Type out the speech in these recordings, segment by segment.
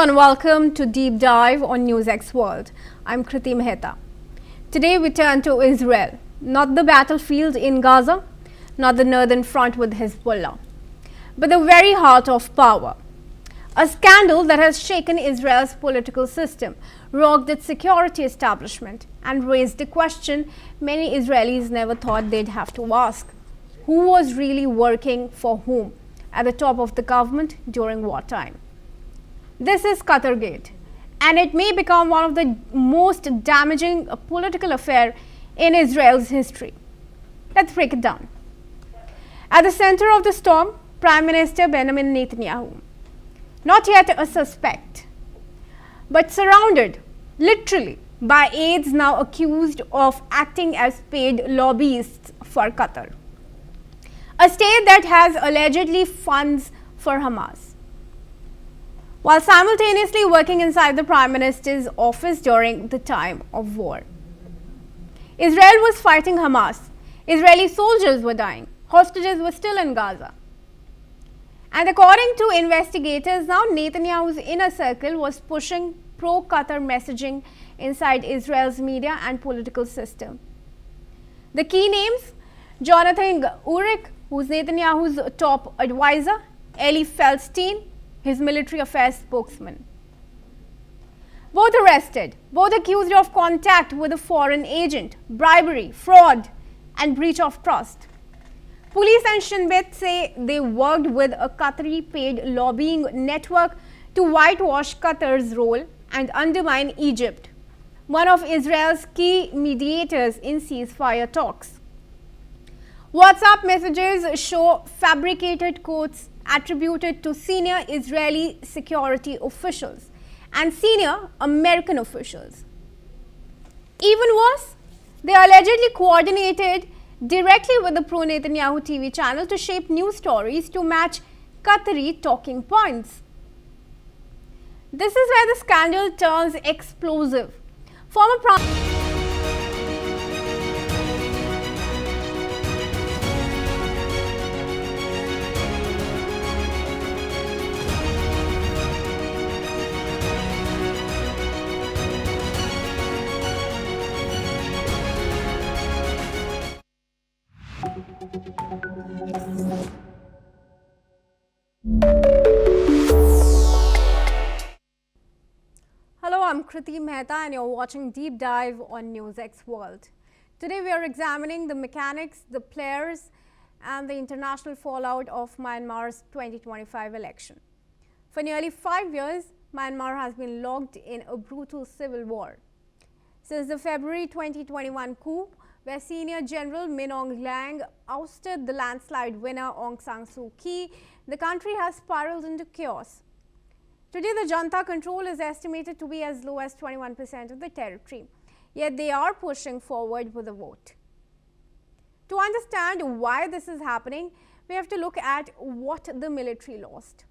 and welcome to Deep Dive on NewsX World. I'm Kriti Mehta. Today we turn to Israel, not the battlefield in Gaza, not the northern front with Hezbollah, but the very heart of power. A scandal that has shaken Israel's political system, rocked its security establishment, and raised a question many Israelis never thought they'd have to ask. Who was really working for whom at the top of the government during wartime? This is Qatargate, and it may become one of the most damaging political affairs in Israel's history. Let's break it down. At the center of the storm, Prime Minister Benjamin Netanyahu. Not yet a suspect, but surrounded, literally, by aides now accused of acting as paid lobbyists for Qatar, a state that has allegedly funds for Hamas, while simultaneously working inside the Prime Minister's office during the time of war. Israel was fighting Hamas. Israeli soldiers were dying. Hostages were still in Gaza. And according to investigators, now Netanyahu's inner circle was pushing pro-Qatar messaging inside Israel's media and political system. The key names: Jonathan Urich, who's Netanyahu's top advisor; Eli Feldstein, his military affairs spokesman. Both arrested, both accused of contact with a foreign agent, bribery, fraud, and breach of trust. Police and Shin Bet say they worked with a Qatari paid lobbying network to whitewash Qatar's role and undermine Egypt, one of Israel's key mediators in ceasefire talks. WhatsApp messages show fabricated quotes attributed to senior Israeli security officials and senior American officials. Even worse, they allegedly coordinated directly with the pro-Netanyahu TV channel to shape news stories to match Qatari talking points. This is where the scandal turns explosive. Former Prime Hello, I'm Kriti Mehta and you're watching Deep Dive on NewsX World. Today we are examining the mechanics, the players and the international fallout of Myanmar's 2025 election. For nearly 5 years, Myanmar has been locked in a brutal civil war. Since the February 2021 coup, where Senior General Min Aung Hlaing ousted the landslide winner Aung San Suu Kyi, the country has spiraled into chaos. Today, the junta control is estimated to be as low as 21% of the territory, yet they are pushing forward with a vote. To understand why this is happening, we have to look at what the military lost.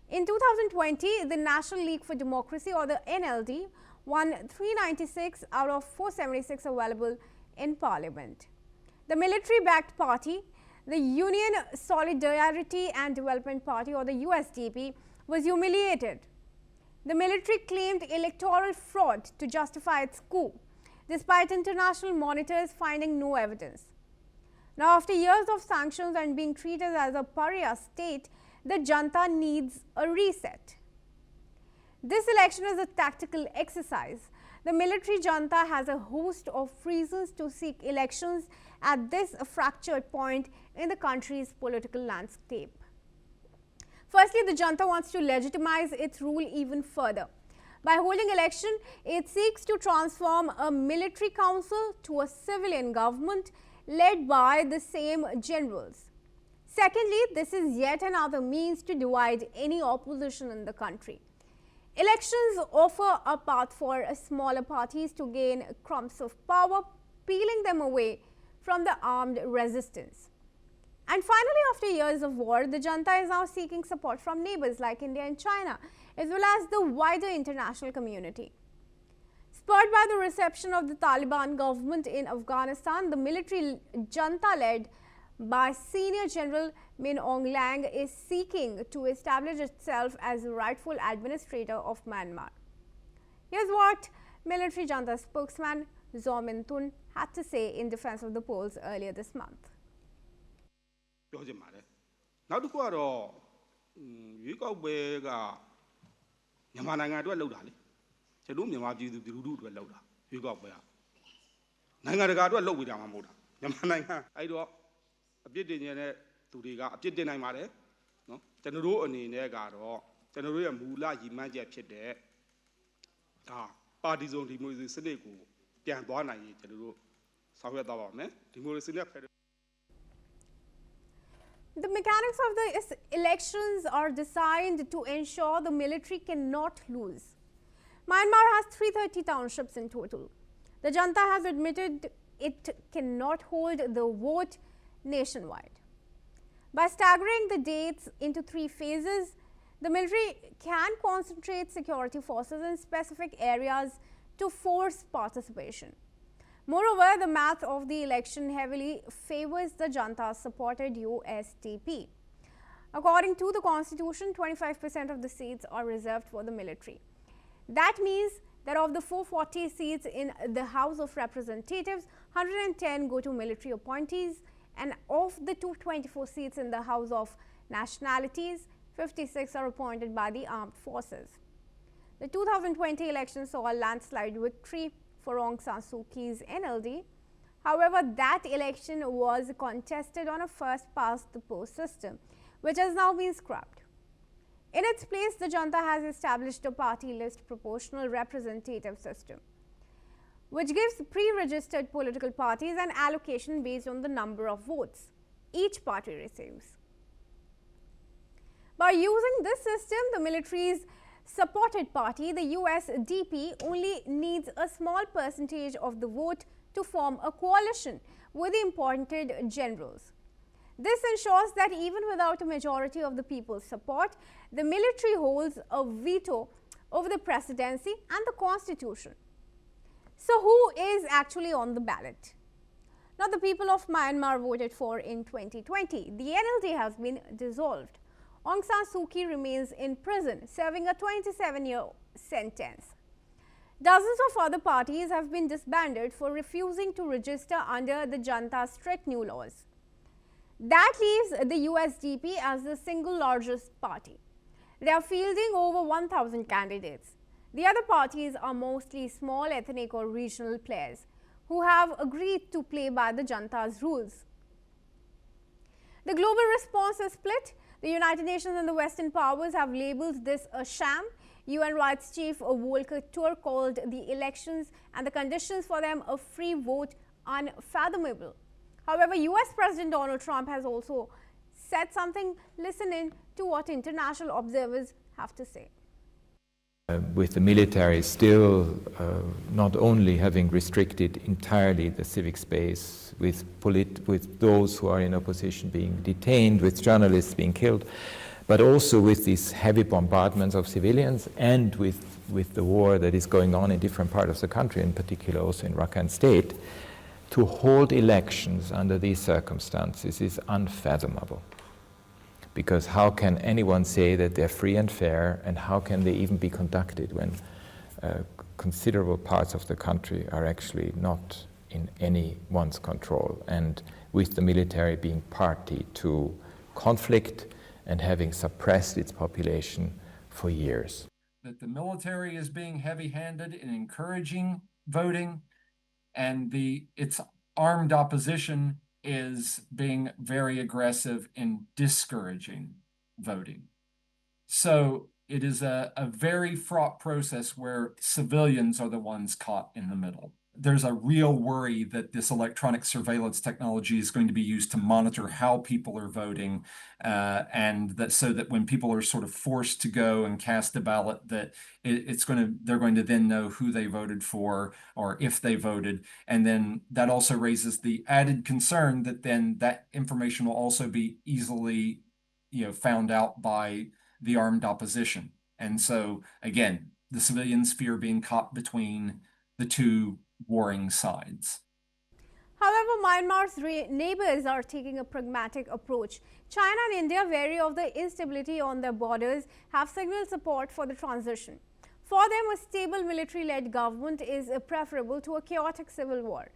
In 2020, the National League for Democracy, or the NLD, won 396 out of 476 available in Parliament. The military-backed party, the Union Solidarity and Development Party, or the USDP, was humiliated. The military claimed electoral fraud to justify its coup, despite international monitors finding no evidence. Now, after years of sanctions and being treated as a pariah state, the junta needs a reset. This election is a tactical exercise. The military junta has a host of reasons to seek elections at this fractured point in the country's political landscape. Firstly, the junta wants to legitimize its rule even further. By holding election, it seeks to transform a military council to a civilian government led by the same generals. Secondly, this is yet another means to divide any opposition in the country. Elections offer a path for smaller parties to gain crumbs of power, peeling them away from the armed resistance. And finally, after years of war, the junta is now seeking support from neighbors like India and China, as well as the wider international community. Spurred by the reception of the Taliban government in Afghanistan, the military junta-led by Senior General Min Aung Hlaing is seeking to establish itself as the rightful administrator of Myanmar. Here's what military junta spokesman Zaw Min Tun had to say in defense of the polls earlier this month. ပြောချင်ပါတယ်နောက်တစ်ခုကတော့ရွေးကောက်ပွဲကမြန်မာနိုင်ငံအတွက်လှုပ်တာလေကျွန်တော်မြန်မာပြည်သူလူထုအတွက်လှုပ်တာရွေးကောက်ပွဲကနိုင်ငံတကာအတွက်လှုပ်ဝေးတာမှမဟုတ်တာမြန်မာနိုင်ငံအဲ့တော့အပြစ်တင်နေတဲ့သူတွေကအပြစ်တင်နိုင်ပါတယ်နော်ကျွန်တော်တို့အနေနဲ့ကတော့ကျွန်တော်တို့ရဲ့မူလရည်မှန်းချက်ဖြစ်တဲ့ဒါပါတီစုံဒီမိုကရေစီစနစ်ကိုပြန်သွားနိုင်ရင်ကျွန်တော်တို့ဆောင်ရွက်သွားပါမယ်ဒီမိုကရေစီနဲ့ The mechanics of the elections are designed to ensure the military cannot lose. Myanmar has 330 townships in total. The junta has admitted it cannot hold the vote nationwide. By staggering the dates into 3 phases, the military can concentrate security forces in specific areas to force participation. Moreover, the math of the election heavily favors the junta-supported USDP. According to the constitution, 25% of the seats are reserved for the military. That means that of the 440 seats in the House of Representatives, 110 go to military appointees, and of the 224 seats in the House of Nationalities, 56 are appointed by the armed forces. The 2020 election saw a landslide victory for Aung San Suu Kyi's NLD. However, that election was contested on a first-past-the-post system, which has now been scrapped. In its place, the junta has established a party list proportional representative system, which gives pre-registered political parties an allocation based on the number of votes each party receives. By using this system, the military's supported party, the USDP, only needs a small percentage of the vote to form a coalition with the appointed generals. This ensures that even without a majority of the people's support, the military holds a veto over the presidency and the constitution. So who is actually on the ballot? Now, the people of Myanmar voted for in 2020. The NLD has been dissolved. Aung San Suu Kyi remains in prison, serving a 27-year sentence. Dozens of other parties have been disbanded for refusing to register under the junta's strict new laws. That leaves the USDP as the single largest party. They are fielding over 1,000 candidates. The other parties are mostly small ethnic or regional players who have agreed to play by the junta's rules. The global response is split. The United Nations and the Western powers have labeled this a sham. UN Rights Chief Volker Turk called the elections and the conditions for them a free vote unfathomable. However, US President Donald Trump has also said something. Listen in to what international observers have to say. With the military still not only having restricted entirely the civic space, with those who are in opposition being detained, with journalists being killed, but also with these heavy bombardments of civilians and with the war that is going on in different parts of the country, in particular also in Rakhine State, to hold elections under these circumstances is unfathomable. Because how can anyone say that they're free and fair, and how can they even be conducted when considerable parts of the country are actually not in anyone's control, and with the military being party to conflict and having suppressed its population for years. That the military is being heavy-handed in encouraging voting, and its armed opposition is being very aggressive in discouraging voting. So it is a very fraught process where civilians are the ones caught in the middle. There's a real worry that this electronic surveillance technology is going to be used to monitor how people are voting, and that so that when people are sort of forced to go and cast a ballot, that they're going to then know who they voted for or if they voted. And then that also raises the added concern that then that information will also be easily, found out by the armed opposition. And so again, the civilians fear being caught between the two warring sides. However, Myanmar's neighbors are taking a pragmatic approach. China and India, wary of the instability on their borders, have signaled support for the transition. For them, a stable military-led government is preferable to a chaotic civil war.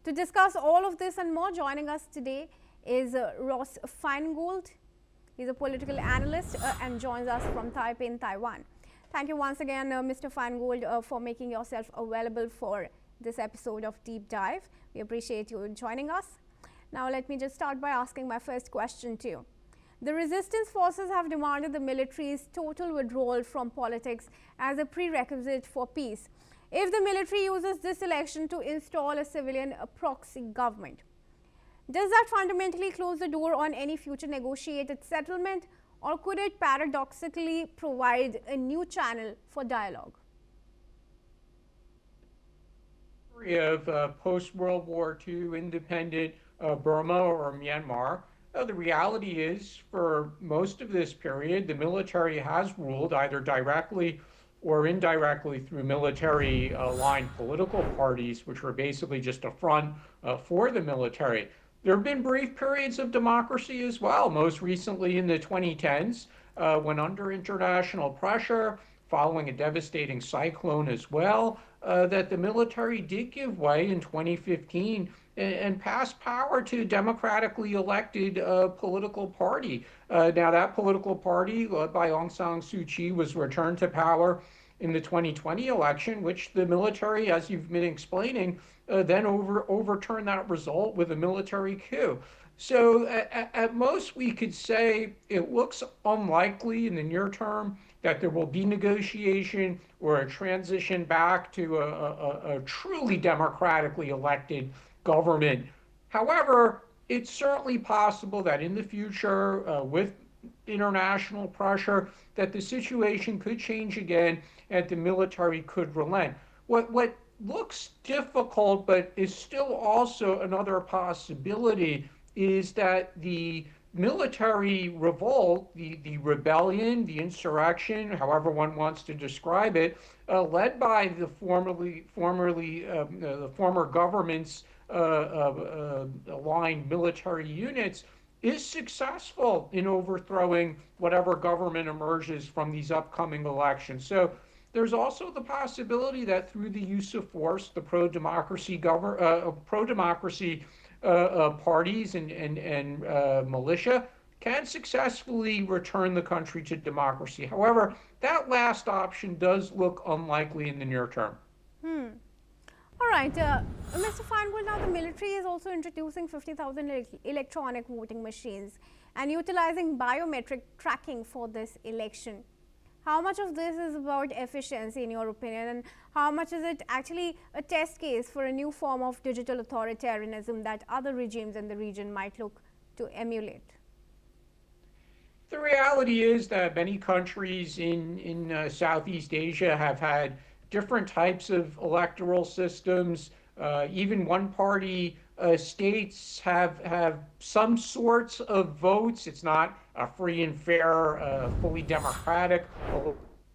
To discuss all of this and more, joining us today is Ross Feingold. He's a political analyst and joins us from Taipei in Taiwan. Thank you once again, Mr. Feingold, for making yourself available for this episode of Deep Dive. We appreciate you joining us. Now, let me just start by asking my first question to you. The resistance forces have demanded the military's total withdrawal from politics as a prerequisite for peace. If the military uses this election to install a civilian proxy government, does that fundamentally close the door on any future negotiated settlement, or could it paradoxically provide a new channel for dialogue? Of post-World War II independent Burma or Myanmar. The reality is, for most of this period, the military has ruled either directly or indirectly through military-aligned political parties, which were basically just a front for the military. There have been brief periods of democracy as well, most recently in the 2010s, when under international pressure, following a devastating cyclone as well, that the military did give way in 2015 and pass power to a democratically elected political party. Now, that political party, led by Aung San Suu Kyi, was returned to power in the 2020 election, which the military, as you've been explaining, then overturned that result with a military coup. So at most, we could say it looks unlikely in the near term that there will be negotiation or a transition back to a truly democratically elected government. However, it's certainly possible that in the future, with international pressure, that the situation could change again and the military could relent. What looks difficult, but is still also another possibility, is that the military revolt, the rebellion, the insurrection, however one wants to describe it, led by the former government's aligned military units, is successful in overthrowing whatever government emerges from these upcoming elections. So there's also the possibility that through the use of force, the pro-democracy parties and militia can successfully return the country to democracy. However, that last option does look unlikely in the near term. All right, Mr. Feingold, now the military is also introducing 50,000 electronic voting machines and utilizing biometric tracking for this election. How much of this is about efficiency, in your opinion, and how much is it actually a test case for a new form of digital authoritarianism that other regimes in the region might look to emulate? The reality is that many countries in Southeast Asia have had different types of electoral systems. Even one-party states have some sorts of votes. It's not a free and fair, fully democratic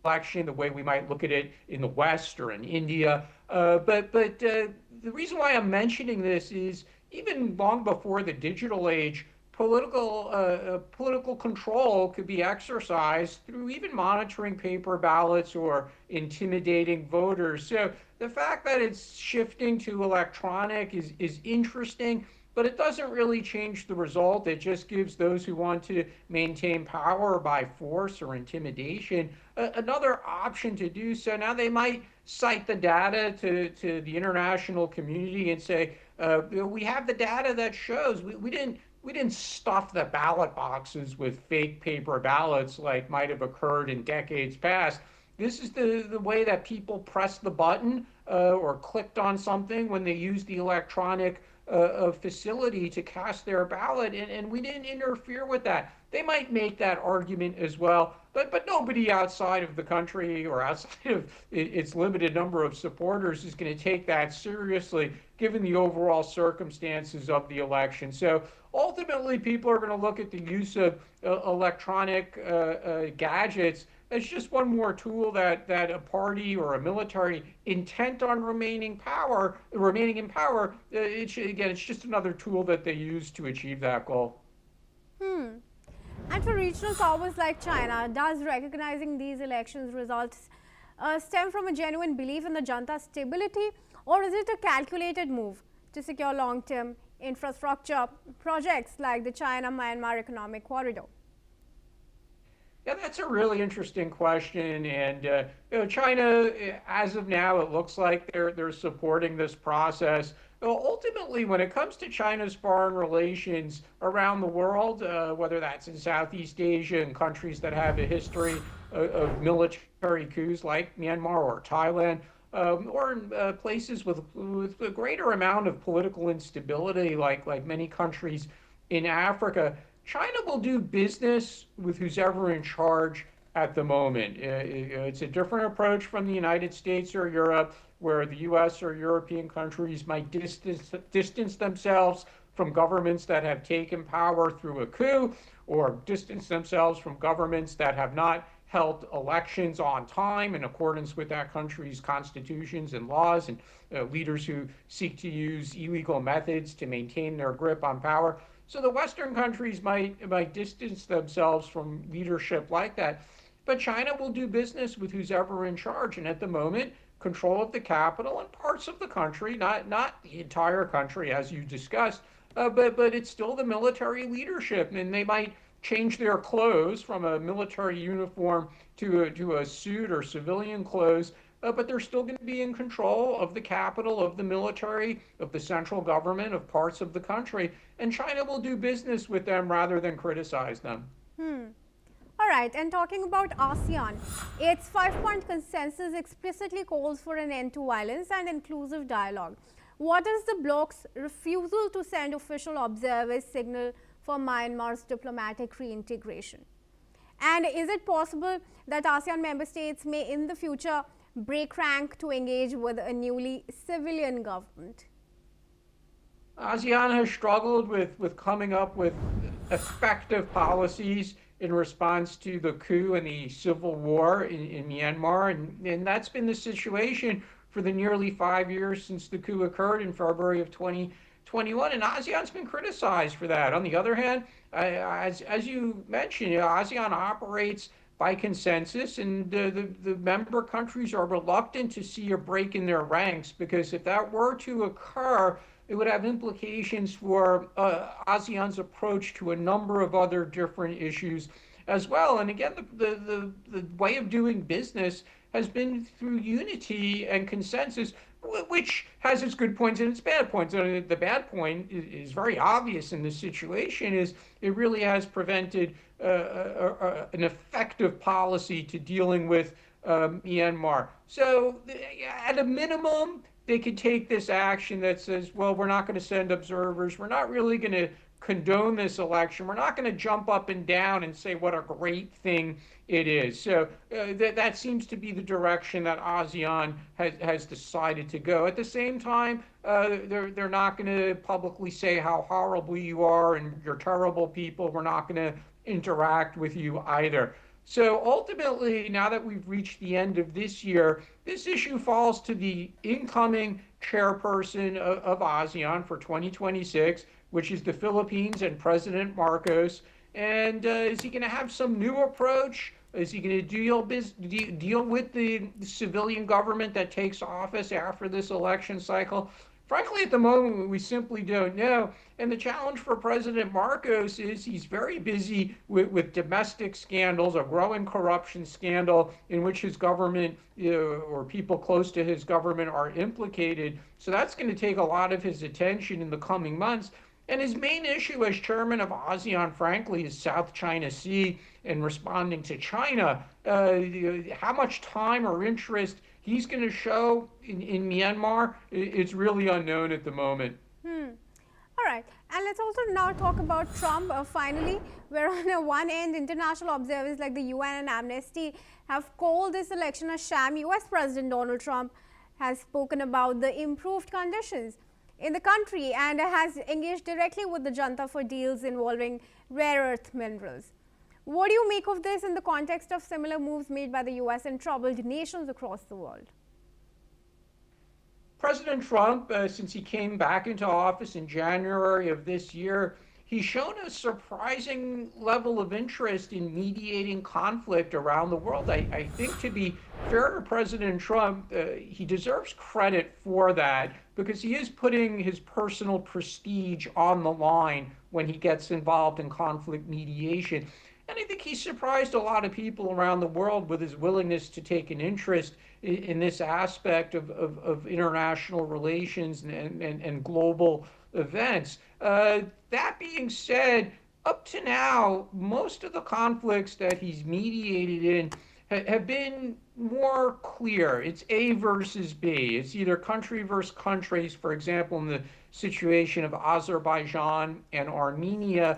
election the way we might look at it in the West or in India. But the reason why I'm mentioning this is even long before the digital age, political control could be exercised through even monitoring paper ballots or intimidating voters. So the fact that it's shifting to electronic is interesting, but it doesn't really change the result. It just gives those who want to maintain power by force or intimidation another option to do so. Now, they might cite the data to the international community and say, we have the data that shows we didn't stuff the ballot boxes with fake paper ballots like might have occurred in decades past. This is the way that people pressed the button or clicked on something when they used the electronic facility to cast their ballot, and we didn't interfere with that. They might make that argument as well, but nobody outside of the country or outside of its limited number of supporters is going to take that seriously, given the overall circumstances of the election. So ultimately, people are going to look at the use of electronic gadgets as just one more tool that a party or a military intent on remaining in power, again, it's just another tool that they use to achieve that goal. And for regional powers like China, does recognizing these elections results stem from a genuine belief in the junta's stability, or is it a calculated move to secure long-term infrastructure projects like the China-Myanmar Economic Corridor? Yeah, that's a really interesting question. And China, as of now, it looks like they're supporting this process. Ultimately, when it comes to China's foreign relations around the world, whether that's in Southeast Asia and countries that have a history of military coups like Myanmar or Thailand, or in places with a greater amount of political instability, like many countries in Africa, China will do business with who's ever in charge at the moment. It's a different approach from the United States or Europe, where the US or European countries might distance themselves from governments that have taken power through a coup, or distance themselves from governments that have not held elections on time in accordance with that country's constitutions and laws, and leaders who seek to use illegal methods to maintain their grip on power. So the Western countries might distance themselves from leadership like that. But China will do business with who's ever in charge. And at the moment, control of the capital and parts of the country, not the entire country, as you discussed, but it's still the military leadership. And they might change their clothes from a military uniform to a suit or civilian clothes, but they're still going to be in control of the capital, of the military, of the central government, of parts of the country. And China will do business with them rather than criticize them. All right, and talking about ASEAN, its 5-point consensus explicitly calls for an end to violence and inclusive dialogue. What is the bloc's refusal to send official observers signal for Myanmar's diplomatic reintegration? And is it possible that ASEAN member states may in the future break rank to engage with a newly civilian government? ASEAN has struggled with coming up with effective policies in response to the coup and the civil war in Myanmar. And that's been the situation for the nearly 5 years since the coup occurred in February of 2021. And ASEAN's been criticized for that. On the other hand, as you mentioned, ASEAN operates by consensus, and the member countries are reluctant to see a break in their ranks, because if that were to occur, it would have implications for ASEAN's approach to a number of other different issues as well. And again, the way of doing business has been through unity and consensus, which has its good points and its bad points. And the bad point is very obvious in this situation, is it really has prevented an effective policy to dealing with Myanmar. So at a minimum, they could take this action that says, well, we're not going to send observers. We're not really going to condone this election. We're not going to jump up and down and say what a great thing it is. So that seems to be the direction that ASEAN has decided to go. At the same time, they're not going to publicly say how horrible you are and you're terrible people. We're not going to interact with you either. So ultimately, now that we've reached the end of this year, this issue falls to the incoming chairperson of ASEAN for 2026, which is the Philippines and President Marcos. And is he going to have some new approach? Is he going to deal with the civilian government that takes office after this election cycle? Frankly, at the moment, we simply don't know. And the challenge for President Marcos is he's very busy with domestic scandals, a growing corruption scandal in which his government or people close to his government are implicated. So that's going to take a lot of his attention in the coming months. And his main issue as chairman of ASEAN, frankly, is South China Sea and responding to China. How much time or interest he's going to show in Myanmar, it's really unknown at the moment. All right, and let's also now talk about Trump. Finally, where on one end, international observers like the UN and Amnesty have called this election a sham. US President Donald Trump has spoken about the improved conditions in the country and has engaged directly with the junta for deals involving rare earth minerals. What do you make of this in the context of similar moves made by the US and troubled nations across the world? President Trump, since he came back into office in January of this year, he's shown a surprising level of interest in mediating conflict around the world. I think, to be fair to President Trump, he deserves credit for that, because he is putting his personal prestige on the line when he gets involved in conflict mediation. And I think he surprised a lot of people around the world with his willingness to take an interest in this aspect of international relations and global events. That being said, up to now, most of the conflicts that he's mediated in have been more clear. It's A versus B. It's either country versus countries, for example, in the situation of Azerbaijan and Armenia,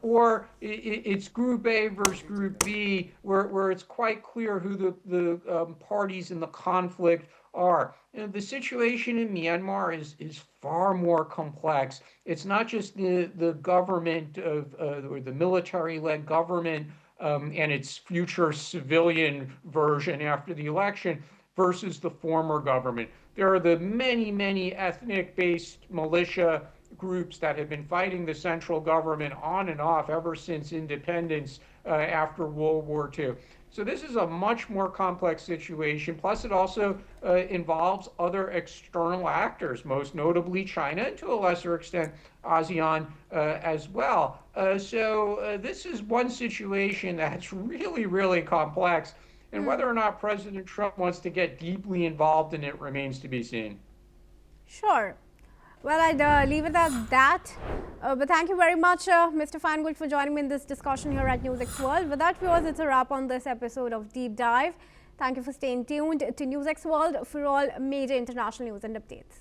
or it's Group A versus Group B, where it's quite clear who the parties in the conflict are. The situation in Myanmar is far more complex. It's not just the government or the military-led government and its future civilian version after the election versus the former government. There are the many ethnic-based militia groups that have been fighting the central government on and off ever since independence after World War II. So this is a much more complex situation. Plus, it also involves other external actors, most notably China, and to a lesser extent, ASEAN as well. So this is one situation that's really complex. And whether or not President Trump wants to get deeply involved in it remains to be seen. Sure. Well, I'd leave it at that. But thank you very much, Mr. Feingold, for joining me in this discussion here at NewsX World. With that, viewers, it's a wrap on this episode of Deep Dive. Thank you for staying tuned to NewsX World for all major international news and updates.